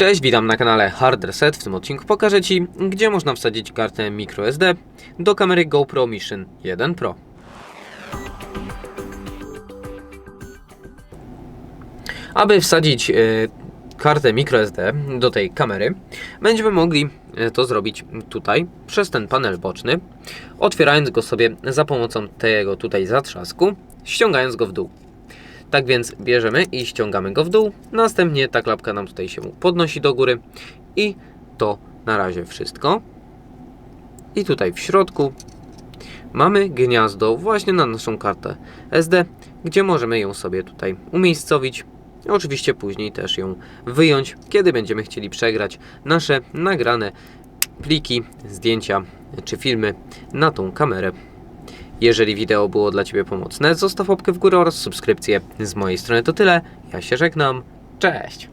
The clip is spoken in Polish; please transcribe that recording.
Cześć, witam na kanale Hard Reset. W tym odcinku pokażę Ci, gdzie można wsadzić kartę microSD do kamery GoPro Mission 1 Pro. Aby wsadzić kartę microSD do tej kamery, będziemy mogli to zrobić tutaj, przez ten panel boczny, otwierając go sobie za pomocą tego tutaj zatrzasku, ściągając go w dół. Tak więc bierzemy i ściągamy go w dół, następnie ta klapka nam tutaj się podnosi do góry i to na razie wszystko. I tutaj w środku mamy gniazdo właśnie na naszą kartę SD, gdzie możemy ją sobie tutaj umiejscowić. Oczywiście później też ją wyjąć, kiedy będziemy chcieli przegrać nasze nagrane pliki, zdjęcia czy filmy na tą kamerę. Jeżeli wideo było dla Ciebie pomocne, zostaw łapkę w górę oraz subskrypcję. Z mojej strony to tyle. Ja się żegnam. Cześć!